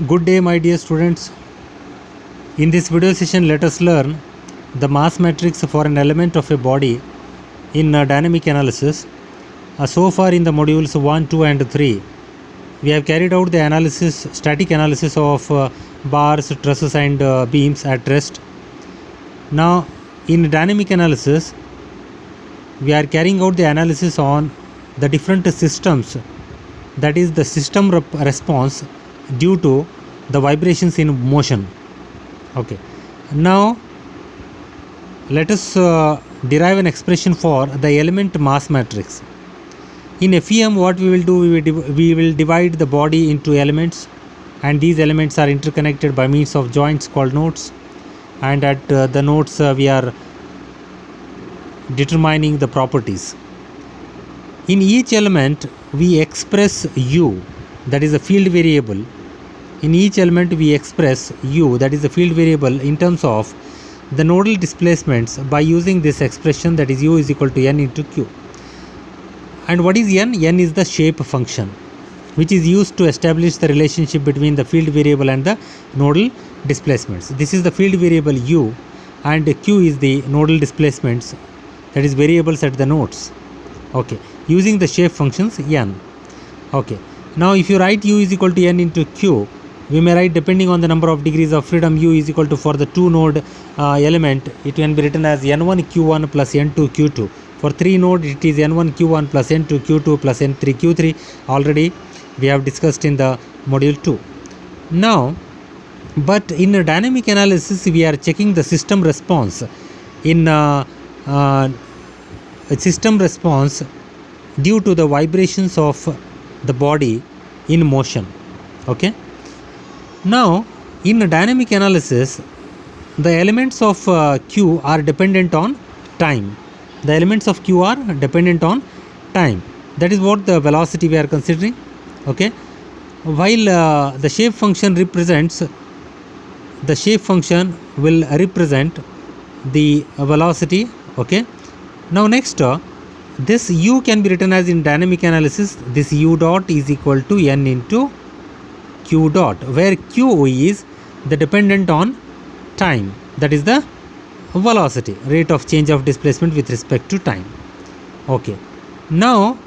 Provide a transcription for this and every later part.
Good day, my dear students. In this video session, let us learn the mass matrix for an element of a body in dynamic analysis. So far in the modules 1, 2 and 3, we have carried out the analysis, static analysis of bars, trusses and beams at rest. Now, in dynamic analysis, we are carrying out the analysis on the different systems, that is the system response due to the vibrations in motion. Okay, now let us derive an expression for the element mass matrix. In FEM, what we will do, we will divide the body into elements, and these elements are interconnected by means of joints called nodes, and at the nodes we are determining the properties. In each element we express u, that is a field variable. In each element we express u, that is the field variable, in terms of the nodal displacements by using this expression, that is u is equal to n into q. And what is n? N is the shape function which is used to establish the relationship between the field variable and the nodal displacements. This is the field variable u, and q is the nodal displacements, that is variables at the nodes. Okay, using the shape functions n. Okay, now if you write u is equal to n into q, we may write, depending on the number of degrees of freedom, u is equal to, for the 2 node element, it can be written as n1 q1 plus n2 q2. For 3 node, it is n1 q1 plus n2 q2 plus n3 q3. Already we have discussed in the module 2. Now, but in a dynamic analysis, we are checking the system response. In a system response due to the vibrations of the body in motion. Okay. Now, in a dynamic analysis, the elements of Q are dependent on time. The elements of Q are dependent on time. That is what the velocity we are considering. Okay. While the shape function represents, the shape function will represent the velocity. Okay. Now next, this u can be written as, in dynamic analysis, this u dot is equal to n into q dot, where q is the dependent on time, that is the velocity, rate of change of displacement with respect to time. Okay, now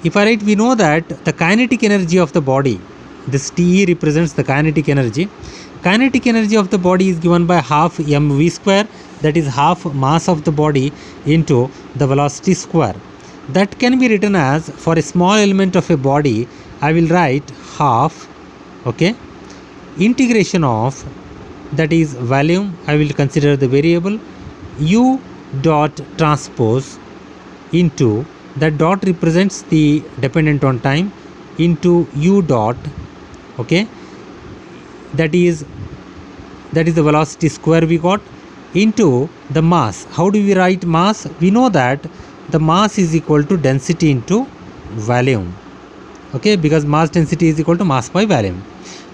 if I write, we know that the kinetic energy of the body, this Te represents the kinetic energy. Kinetic energy of the body is given by half mv square, that is half mass of the body into the velocity square. That can be written as, for a small element of a body, I will write half, okay, integration of, that is volume, I will consider the variable, u dot transpose into, that dot represents the dependent on time, into u dot, okay, that is the velocity square we got, into the mass. How do we write mass? We know that the mass is equal to density into volume. Okay, because mass density is equal to mass by volume.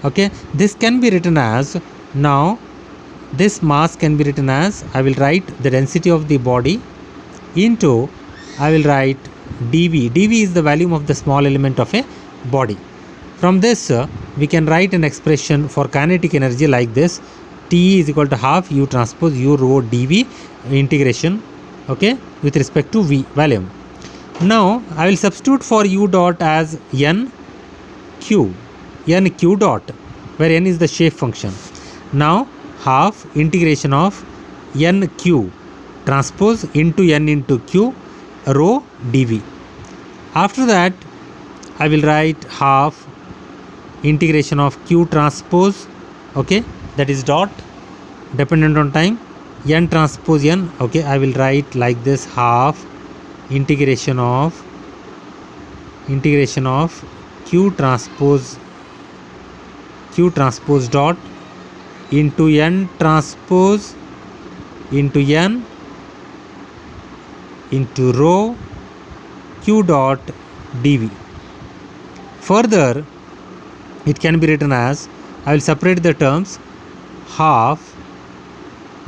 Okay, this can be written as, now this mass can be written as, I will write the density of the body into, I will write dv. dv is the volume of the small element of a body. From this we can write an expression for kinetic energy like this: T is equal to half u transpose u rho dv integration, okay, with respect to v volume. Now I will substitute for u dot as n q dot, where n is the shape function. Now half integration of n q transpose into n into q rho dv. After that I will write half integration of q transpose, okay, that is dot, dependent on time, n transpose n, okay, I will write like this: half integration of q transpose dot into n transpose into n into rho q dot dv. Further, it can be written as, I will separate the terms, half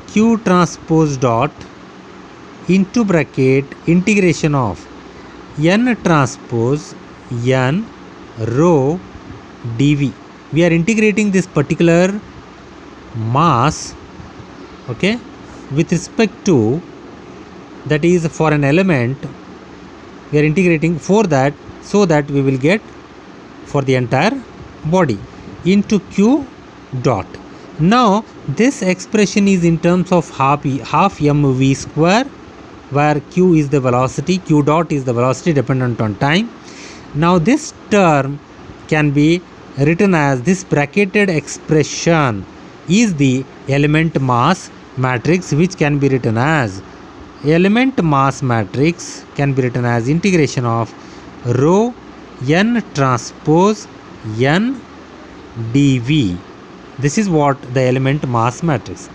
q transpose dot into bracket integration of n transpose n rho dv. we are integrating this particular mass, okay, with respect to, that is for an element, we are integrating for that, so that we will get for the entire body into q dot. Now this expression is in terms of half mv square, where q is the velocity, q dot is the velocity dependent on time. Now this term can be written as, this bracketed expression is the element mass matrix, which can be written as, element mass matrix can be written as integration of rho n transpose n dv. This is what the element mass matrix.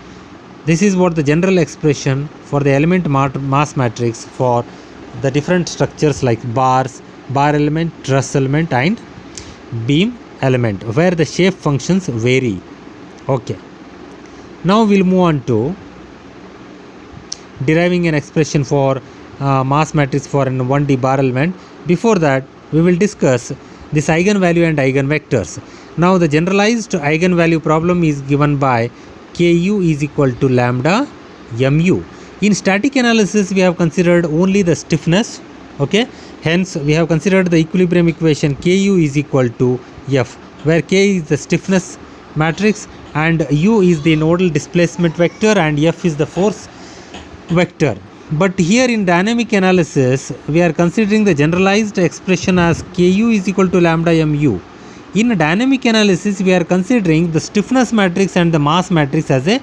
This is what the general expression for the element mass matrix for the different structures like bars, bar element, truss element and beam element, where the shape functions vary. Okay. Now we'll move on to deriving an expression for mass matrix for an 1D bar element. Before that, we will discuss this eigenvalue and eigenvectors. Now the generalized eigenvalue problem is given by Ku is equal to lambda mu. In static analysis, we have considered only the stiffness, okay. Hence, we have considered the equilibrium equation Ku is equal to F, where K is the stiffness matrix and U is the nodal displacement vector and F is the force vector. But here in dynamic analysis, we are considering the generalized expression as Ku is equal to lambda mu. In dynamic analysis, we are considering the stiffness matrix and the mass matrix as a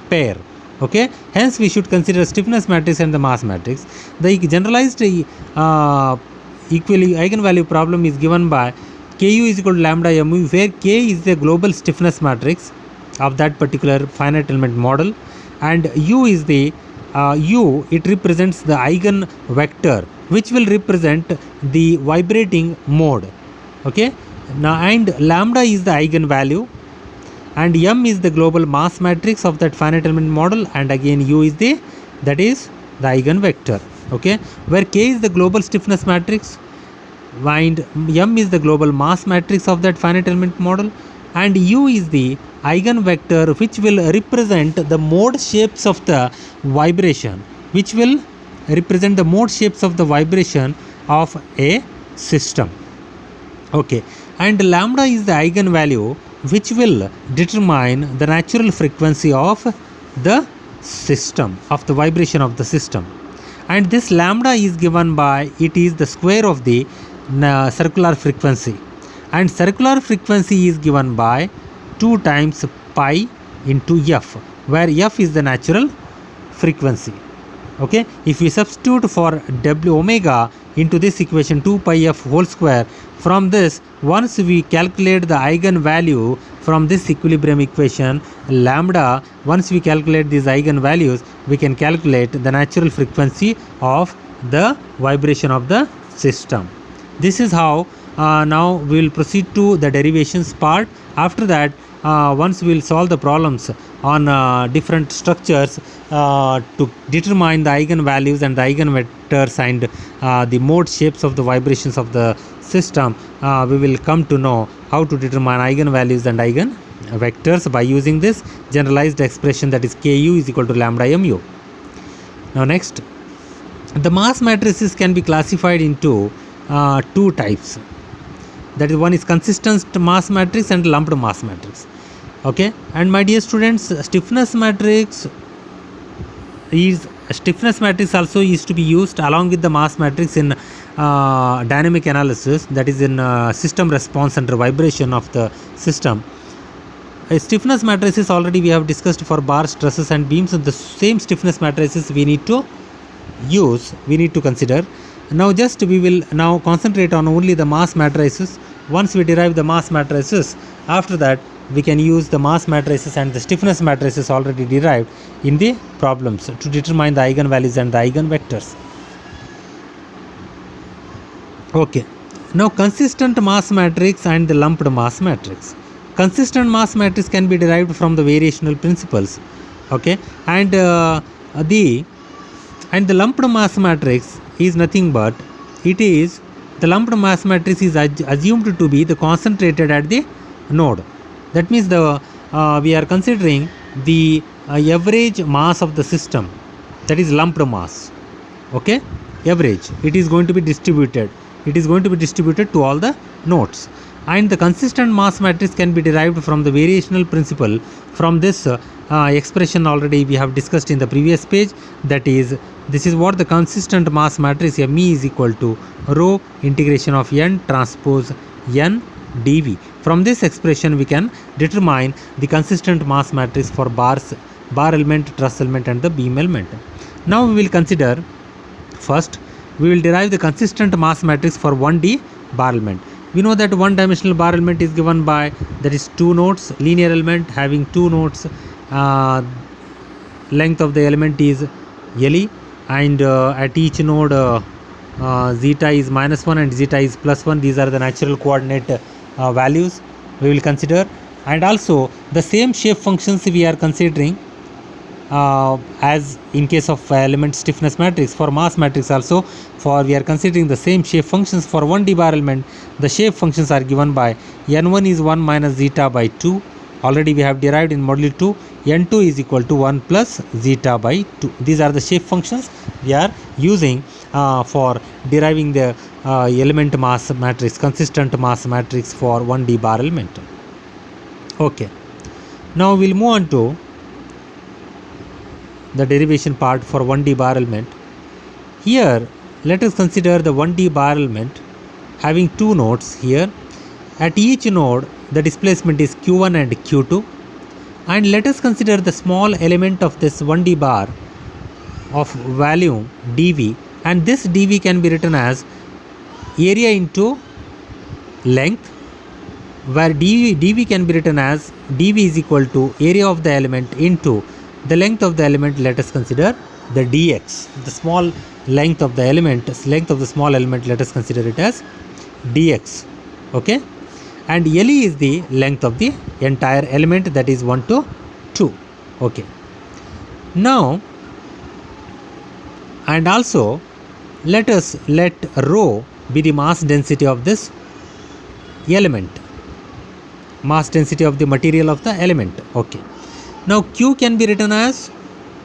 pair. Okay, hence we should consider stiffness matrix and the mass matrix. The generalized eigenvalue problem is given by Ku is equal to lambda mu, where K is the global stiffness matrix of that particular finite element model, and U is the it represents the eigen vector, which will represent the vibrating mode. Okay, now and lambda is the eigenvalue, and m is the global mass matrix of that finite element model, and again U is the, that is the eigenvector. Okay, where K is the global stiffness matrix and m is the global mass matrix of that finite element model, and U is the eigenvector which will represent the mode shapes of the vibration, which will represent the mode shapes of the vibration of a system. Okay, and lambda is the eigenvalue which will determine the natural frequency of the system, of the vibration of the system. And this lambda is given by, it is the square of the circular frequency, and circular frequency is given by 2 times pi into f, where f is the natural frequency. Okay, if we substitute for w omega into this equation 2 pi f whole square, from this once we calculate the eigenvalue from this equilibrium equation lambda, once we calculate these eigenvalues, we can calculate the natural frequency of the vibration of the system. This is how now we will proceed to the derivations part. After that, once we will solve the problems on different structures to determine the eigenvalues and the eigenvectors and the mode shapes of the vibrations of the system, we will come to know how to determine eigenvalues and eigenvectors by using this generalized expression, that is Ku is equal to lambda mu. Now next, the mass matrices can be classified into 2 types. That is, one is consistent mass matrix and lumped mass matrix. Okay, and my dear students, stiffness matrix also is to be used along with the mass matrix in dynamic analysis, that is in system response under vibration of the system. A stiffness matrices already we have discussed for bars, trusses and beams. The same stiffness matrices we need to use, we need to consider. Now just we will now concentrate on only the mass matrices. Once we derive the mass matrices, after that we can use the mass matrices and the stiffness matrices already derived in the problems to determine the eigenvalues and the eigenvectors. Okay, now consistent mass matrix and the lumped mass matrix. Consistent mass matrix can be derived from the variational principles. Okay, and the lumped mass matrix is nothing but, it is the lumped mass matrix is assumed to be the concentrated at the node. That means we are considering the average mass of the system, that is lumped mass. Okay, average, it is going to be distributed, to all the nodes, and the consistent mass matrix can be derived from the variational principle from this expression already we have discussed in the previous page. That is, this is what the consistent mass matrix ME is equal to rho integration of n transpose n dV. From this expression we can determine the consistent mass matrix for bar element, truss element and the beam element. Now we will consider, first we will derive the consistent mass matrix for 1D bar element. We know that one dimensional bar element is given by, that is, two nodes, linear element having two nodes, length of the element is LE, and at each node zeta is -1 and zeta is +1. These are the natural coordinate values we will consider, and also the same shape functions we are considering as in case of element stiffness matrix. For mass matrix also, for we are considering the same shape functions. For 1D bar element, the shape functions are given by n1 is 1 minus zeta by 2, already we have derived in module 2. n2 is equal to 1 plus zeta by 2. These are the shape functions we are using for deriving the element mass matrix, consistent mass matrix for 1D bar element. Okay, now we will move on to the derivation part for 1D bar element. Here let us consider the 1D bar element having two nodes here. At each node the displacement is q1 and q2, and let us consider the small element of this 1D bar of volume dV, and this dV can be written as area into length, where dV can be written as dV is equal to area of the element into the length of the element. Let us consider the dx, the small length of the element, length of the small element, let us consider it as dx. Okay, and LE is the length of the entire element, that is 1 to 2. Okay, now, and also let rho be the mass density of this element, mass density of the material of the element. Okay, now Q can be written as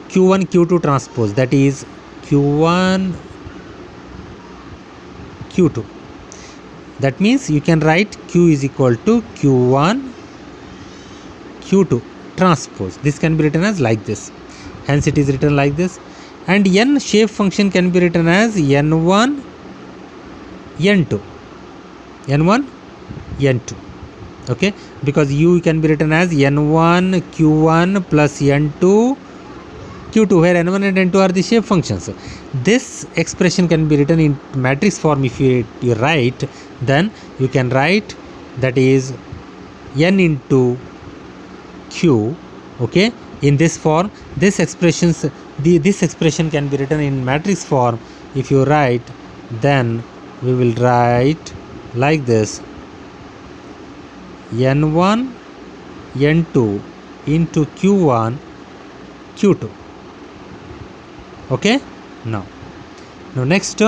Q1 Q2 transpose, that is Q1 Q2. That means you can write Q is equal to Q1 Q2 transpose. This can be written as like this, hence it is written like this. And n shape function can be written as n1 n2, n1 n2. Okay, because u can be written as n1 q1 plus n2 q2, where n1 and n2 are the shape functions. This expression can be written in matrix form. If you write, then you can write, that is n into q. Okay, in this form, this expression can be written in matrix form. If you write, then we will write like this: n1 n2 into q1 q2. Okay, now next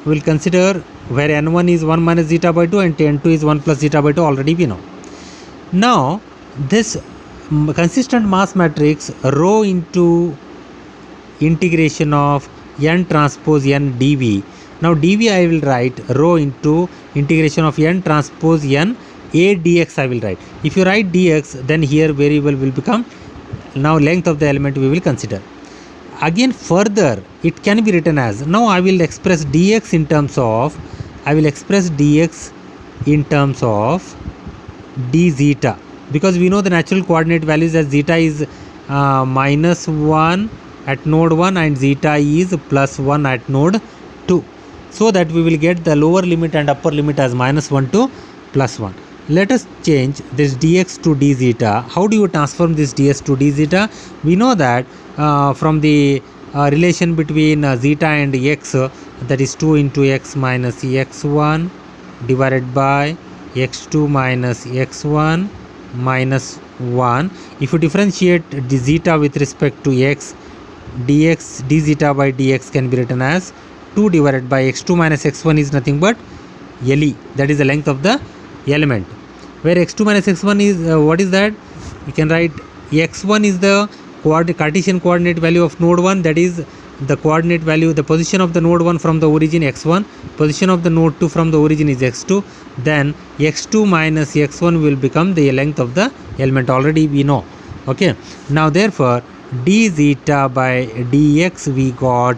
we will consider where n1 is 1 minus zeta by 2 and n2 is 1 plus zeta by 2, already we know. Now this consistent mass matrix rho into integration of n transpose n dV. Now dV I will write rho into integration of n transpose n a dx I will write. If you write dx, then here variable will become, now length of the element we will consider. Again further it can be written as, now I will express dx in terms of, d zeta, because we know the natural coordinate values as zeta is -1 at node 1 and zeta is +1 at node 2, so that we will get the lower limit and upper limit as -1 to +1. Let us change this dx to d zeta. How do you transform this dx to d zeta? We know that from the relation between zeta and x, that is 2 into x minus x1 divided by x2 minus x1 minus 1. If you differentiate the zeta with respect to x, d zeta by dx can be written as 2 divided by x2 minus x1 is nothing but LE, that is the length of the element, where x2 minus x1 is what is that? You can write x1 is the Cartesian coordinate value of node 1, that is the coordinate value, the position of the node 1 from the origin x1, position of the node 2 from the origin is x2, then x2 minus x1 will become the length of the element, already we know. Okay, now therefore d zeta by dx we got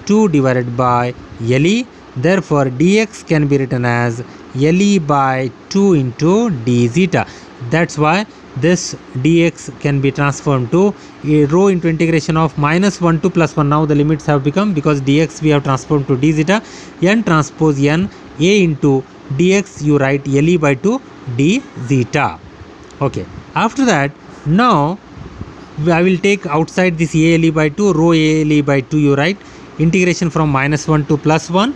2 divided by LE, therefore dx can be written as LE by 2 into d zeta. That's why this dx can be transformed to a rho into integration of minus 1 to plus 1. Now the limits have become, because dx we have transformed to d zeta, n transpose n a into dx you write LE by 2 d zeta. Okay, after that now I will take outside this ALE by 2, rho ALE by 2 you write integration from minus 1 to plus 1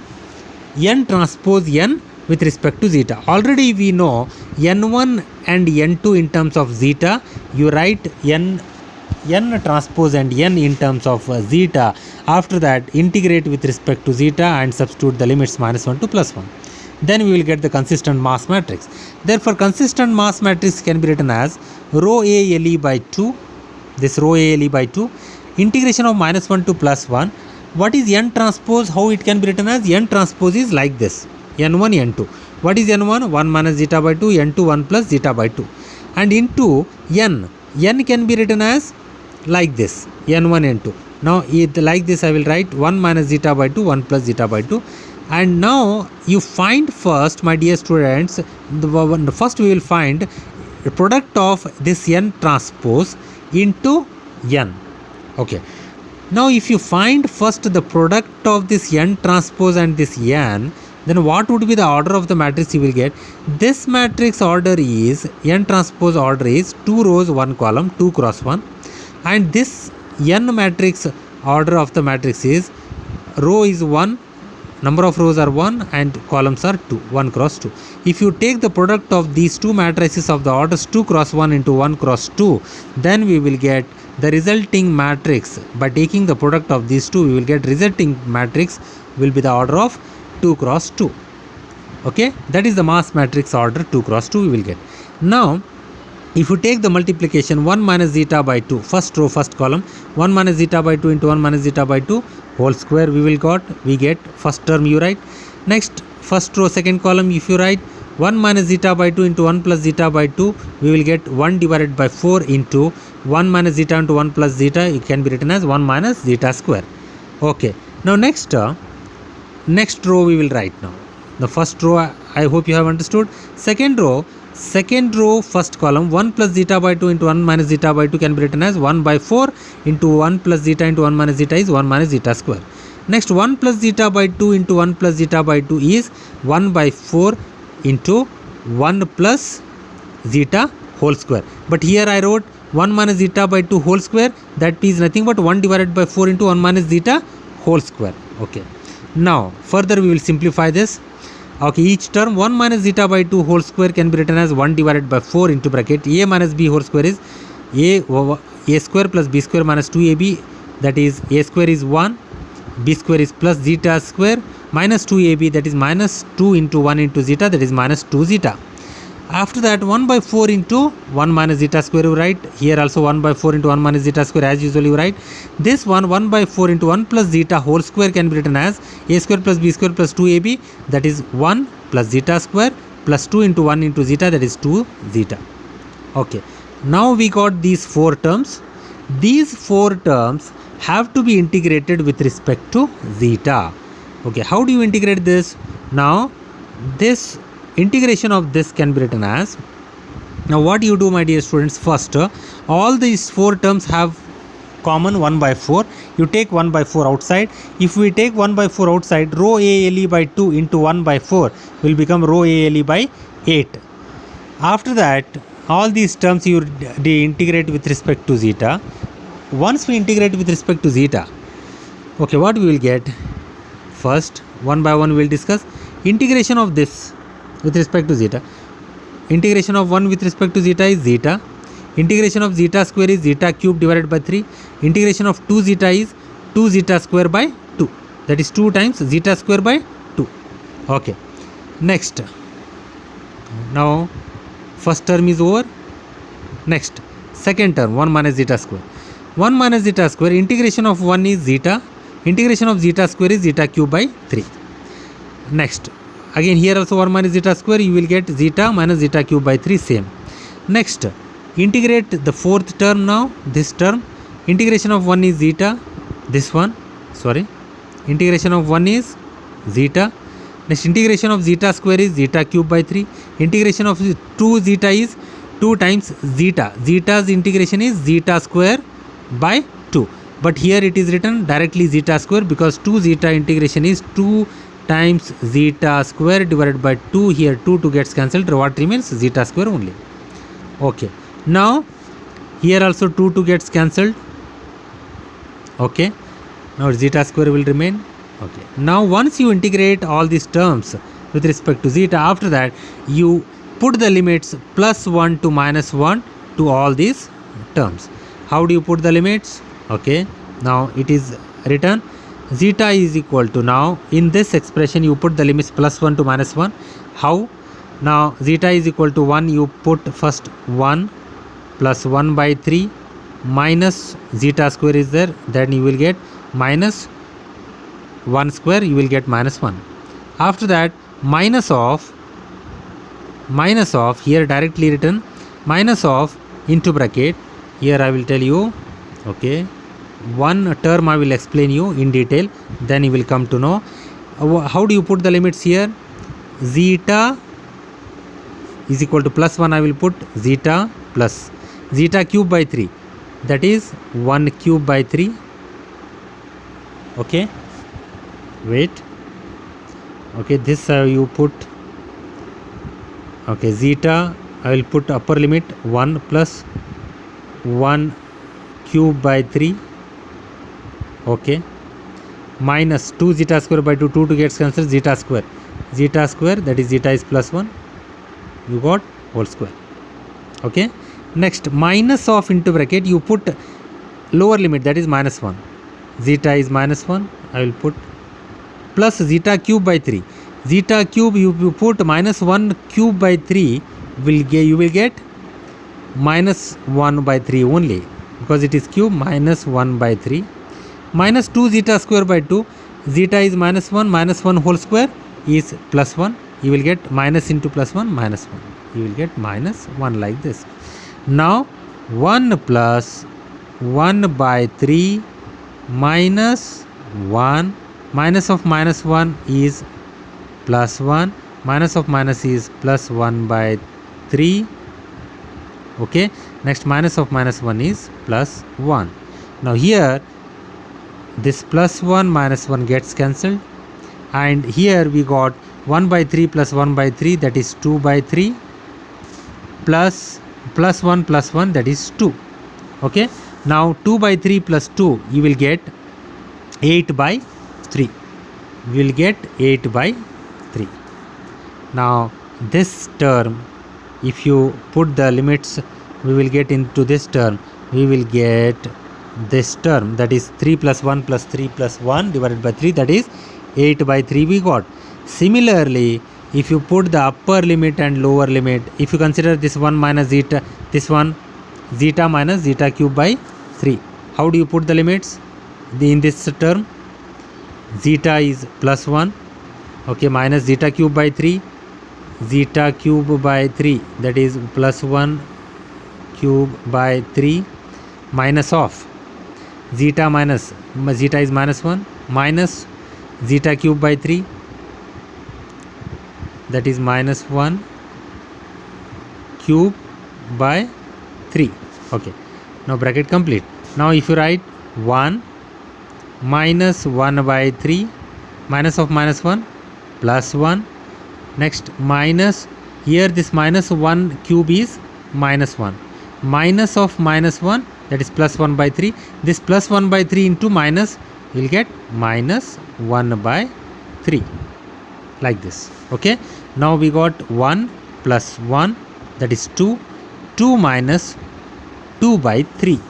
n transpose n with respect to zeta. Already we know n1 and n2 in terms of zeta, you write n transpose and n in terms of zeta. After that integrate with respect to zeta and substitute the limits minus 1 to plus 1. Then we will get the consistent mass matrix. Therefore consistent mass matrix can be written as rho ALE by 2, this rho ALE by 2, integration of minus 1 to plus 1. What is n transpose? How it can be written as? N transpose is like this, n1 n2. What is n1? 1 minus zeta by 2, n2 1 plus zeta by 2, and into n can be written as like this, n1 n2. Now like this I will write 1 minus zeta by 2, 1 plus zeta by 2. And now you find first, my dear students, first we will find the product of this n transpose into n. Okay, now if you find first the product of this n transpose and this n, then what would be the order of the matrix you will get? This matrix order is, n transpose order is 2 rows 1 column, 2 cross 1, and this n matrix order of the matrix is row is 1, number of rows are 1 and columns are 2, 1 cross 2. If you take the product of these two matrices of the orders 2 cross 1 into 1 cross 2, then we will get the resulting matrix. By taking the product of these two, we will get resulting matrix will be the order of 2 cross 2. Okay, that is the mass matrix order 2 cross 2 we will get. Now if you take the multiplication 1 minus zeta by 2, first row first column, 1 minus zeta by 2 into 1 minus zeta by 2 whole square we get first term you write. Next first row second column, if you write 1 minus zeta by 2 into 1 plus zeta by 2, we will get 1 divided by 4 into 1 minus zeta into 1 plus zeta, it can be written as 1 minus zeta square. Okay, now next row we will write. Now the first row I hope you have understood. Second row first column, 1 plus zeta by 2 into 1 minus zeta by 2 can be written as 1 by 4 into 1 plus zeta into 1 minus zeta is 1 minus zeta square. Next 1 plus zeta by 2 into 1 plus zeta by 2 is 1 by 4 into 1 plus zeta whole square. But here I wrote 1 minus zeta by 2 whole square, that is nothing but 1 divided by 4 into 1 minus zeta whole square. Okay, now further we will simplify this. Okay, each term 1 minus zeta by 2 whole square can be written as 1 divided by 4 into bracket a minus b whole square is a square plus b square minus 2ab, that is a square is 1, b square is plus zeta square minus 2ab, that is minus 2 into 1 into zeta, that is minus 2 zeta. After that 1 by 4 into 1 minus zeta square you write. Here also 1 by 4 into 1 minus zeta square as usually you write. This 1 by 4 into 1 plus zeta whole square can be written as a square plus b square plus 2ab, that is 1 plus zeta square plus 2 into 1 into zeta, that is 2 zeta. Okay, now we got these 4 terms. These 4 terms have to be integrated with respect to zeta. Okay, how do you integrate this? Now this integration of this can be written as, now what you do my dear students, first all these 4 terms have common 1 by 4, you take 1 by 4 outside. If we take 1 by 4 outside, rho ALE by 2 into 1 by 4 will become rho ALE by 8. After that all these terms you integrate with respect to zeta. Once we integrate with respect to zeta, okay, what we will get? First one by one we will discuss. Integration of this with respect to zeta, integration of 1 with respect to zeta is zeta, integration of zeta square is zeta cube divided by 3, integration of 2 zeta is 2 zeta square by 2. that is 2 times zeta square by 2. Okay, next, now first term is over. Next, second term, 1 minus zeta square. 1 minus zeta square, integration of 1 is zeta, integration of zeta square is zeta cube by 3. Next, again here also 1 minus zeta square, you will get zeta minus zeta cube by 3, same. Next, integrate the fourth term now, this term, integration of 1 is zeta, this one, sorry, integration of 1 is zeta. Next, integration of zeta square is zeta cube by 3, integration of 2 zeta is 2 times zeta, zeta's integration is zeta square by 2, but here it is written directly zeta square because 2 zeta integration is 2 times zeta square divided by 2, here 2 gets cancelled, what remains? Zeta square only. Okay, now here also 2 gets cancelled. Okay, now zeta square will remain. Okay, now once you integrate all these terms with respect to zeta, after that you put the limits plus 1 to minus 1 to all these terms. How do you put the limits? Okay, now it is written zeta is equal to, now in this expression you put the limits plus 1 to minus 1. How? Now zeta is equal to 1, you put first 1 plus 1 by 3 minus zeta square is there, then you will get minus 1 square, you will get minus 1. After that minus of here directly written minus of into bracket, here I will tell you. Okay, one term I will explain you in detail, then you will come to know how do you put the limits here. Zeta is equal to plus 1, I will put zeta plus zeta cube by 3, that is 1 cube by 3. Okay, wait, okay, this you put, okay, zeta I will put upper limit 1 plus 1 cube by 3. Okay, minus 2 zeta square by 2, 2 gets cancelled, zeta square that is zeta is plus 1, you got whole square. Okay, next minus of into bracket, you put lower limit, that is minus 1, zeta is minus 1, I will put plus zeta cube by 3, zeta cube you put minus 1 cube by 3 you will get minus 1 by 3 only because it is cube, minus 1 by 3 minus 2 zeta square by 2, zeta is minus 1 whole square is plus 1, you will get minus into plus 1 minus 1, you will get minus 1 like this. Now 1 plus 1 by 3 minus 1, minus of minus 1 is plus 1, minus of minus is plus 1 by 3. Okay, next minus of minus 1 is plus 1. Now here this plus 1 minus 1 gets cancelled, and here we got 1 by 3 plus 1 by 3, that is 2 by 3 plus 1 that is 2. Okay, now 2 by 3 plus 2 you will get 8 by 3, you will get 8 by 3. Now this term, if you put the limits, we will get into this term, we will get this term, that is 3 plus 1 plus 3 plus 1 divided by 3, that is 8 by 3 we got. Similarly, if you put the upper limit and lower limit, if you consider this 1 minus zeta, this one zeta minus zeta cube by 3, how do you put the limits? In this term zeta is plus 1, okay, minus zeta cube by 3, zeta cube by 3, that is plus 1 cube by 3 minus of zeta minus zeta is minus 1 minus zeta cube by 3, that is minus 1 cube by 3. Okay, now bracket complete. Now if you write 1 minus 1 by 3, minus of minus 1 plus 1, next minus, here this minus 1 cube is minus 1, minus of minus 1, that is plus 1 by 3, this plus 1 by 3 into minus, you will get minus 1 by 3 like this. Okay, now we got 1 plus 1, that is 2, 2 minus 2 by 3,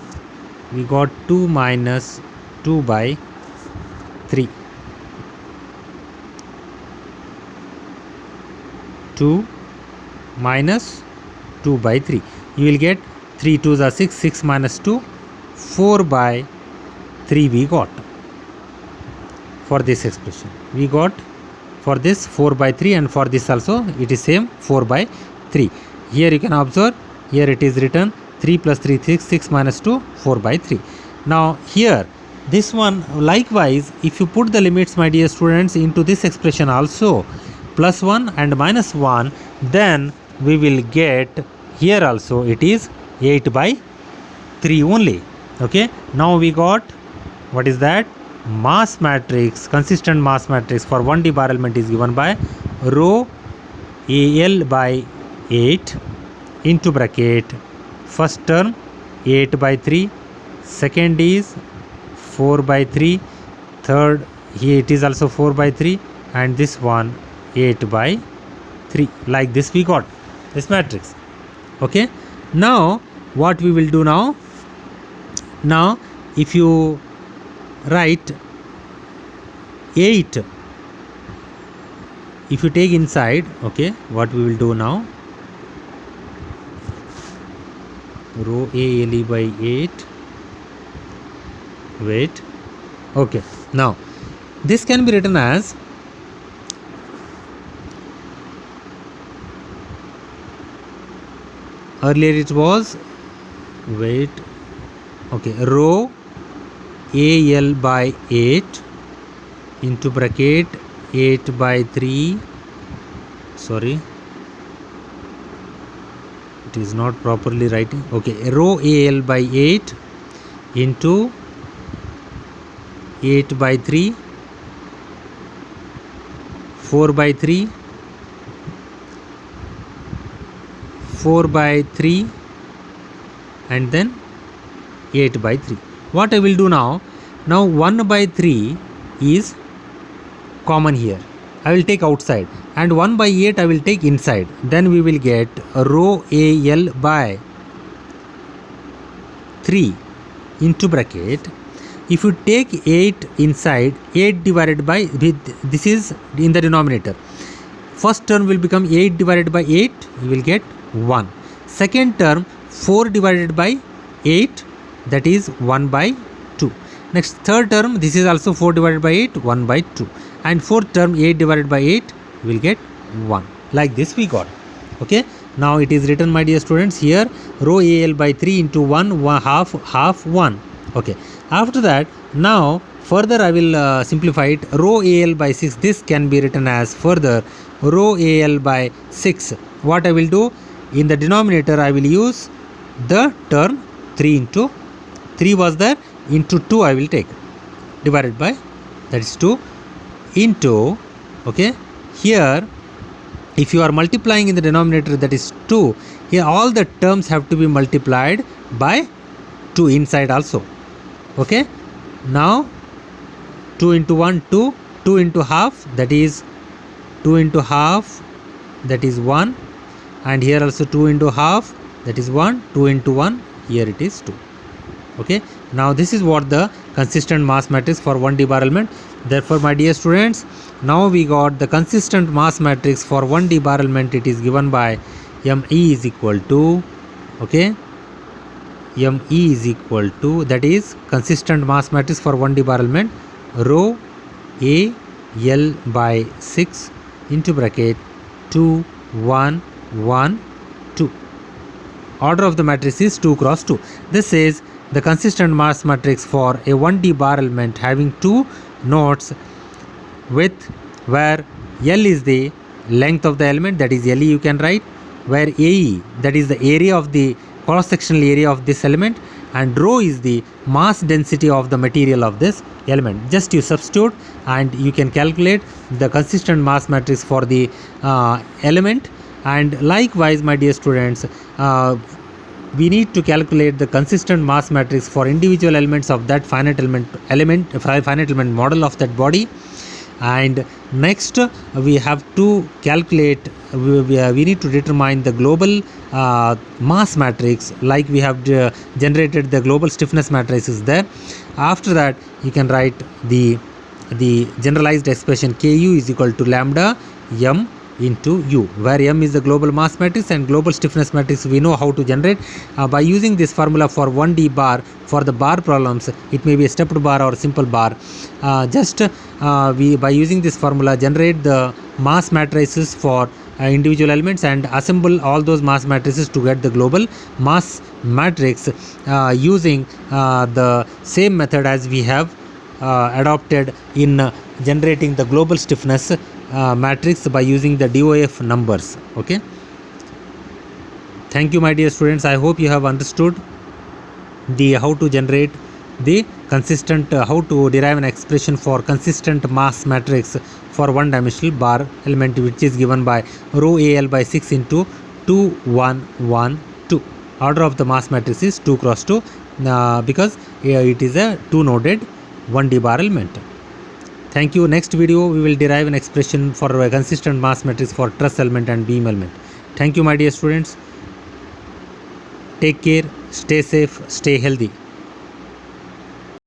we got 2 minus 2 by 3. 2 minus 2 by 3. You will get 3 2s are 6, 6 minus 2, 4 by 3 we got for this expression. We got for this 4 by 3, and for this also it is same 4 by 3. Here you can observe, here it is written 3 plus 3 6, 6 minus 2 4 by 3. Now here this one likewise, if you put the limits, my dear students, into this expression also, plus 1 and minus 1, then we will get here also it is 8 by 3 only. Okay, now we got what is that? Mass matrix, consistent mass matrix for 1D bar element is given by rho AL by 8 into bracket first term 8 by 3, second is 4 by 3, third here it is also 4 by 3, and this one 8 by 3. Like this we got this matrix. Okay, now what we will do now? Now if you write 8, if you take inside, okay, what we will do now? Rho ALE by 8. Wait. Okay, now this can be written as earlier it was, wait, okay, rho AL by 8 into bracket 8 by 3, sorry, it is not properly writing. Okay, rho AL by 8 into 8 by 3, 4 by 3, 4 by 3, and then 8 by 3. What I will do now? Now 1 by 3 is common here. I will take outside, and 1 by 8 I will take inside. Then we will get rho AL by 3 into bracket. If you take 8 inside, 8 divided by, this is in the denominator. First term will become 8 divided by 8, you will get 1. Second term 4 divided by 8, that is 1 by 2. Next third term, this is also 4 divided by 8, 1 by 2. And fourth term 8 divided by 8, you will get 1. Like this we got. Okay. Now it is written, my dear students, here rho AL by 3 into 1, half 1. Okay. After that, now further I will simplify it. Rho AL by 6, this can be written as further rho AL by 6. What I will do? In the denominator I will use the term 3 into 3 was there, into 2 I will take, divided by, that is 2 into, okay, here if you are multiplying in the denominator, that is 2, here all the terms have to be multiplied by 2 inside also. Okay, now 2 into 1 2, 2 into half, that is 2 into half, that is 1, and here also 2 into half, that is 1, 2 into 1, here it is 2. Okay, now this is what the consistent mass matrix for 1D bar element. Therefore, my dear students, now we got the consistent mass matrix for 1D bar element. It is given by ME is equal to, okay, ME is equal to, that is consistent mass matrix for 1D bar element, rho AL by 6 into bracket 2 1 1 2. Order of the matrix is 2 cross 2. This is the consistent mass matrix for a 1D bar element having 2 nodes with where L is the length of the element, that is LE you can write, where AE, that is the area of the cross-sectional area of this element, and rho is the mass density of the material of this element. Just you substitute and you can calculate the consistent mass matrix for the element. And likewise, my dear students, we need to calculate the consistent mass matrix for individual elements of that finite element model of that body. And next we have to calculate, we need to determine the global mass matrix, like we have generated the global stiffness matrix is there. After that you can write the generalized expression Ku is equal to lambda m into U, where M is the global mass matrix and global stiffness matrix we know how to generate by using this formula for 1D bar. For the bar problems, it may be a stepped bar or simple bar. We by using this formula generate the mass matrices for individual elements and assemble all those mass matrices to get the global mass matrix using the same method as we have adopted in generating the global stiffness matrix by using the DOF numbers. Okay, thank you my dear students. I hope you have understood the how to generate the consistent how to derive an expression for consistent mass matrix for one dimensional bar element, which is given by rho al by 6 into 2 1 1 2. Order of the mass matrix is 2 cross 2 because it is a 2 noded 1D bar element. Thank you. Next video we will derive an expression for a consistent mass matrix for truss element and beam element. Thank you my dear students. Take care, stay safe, stay healthy.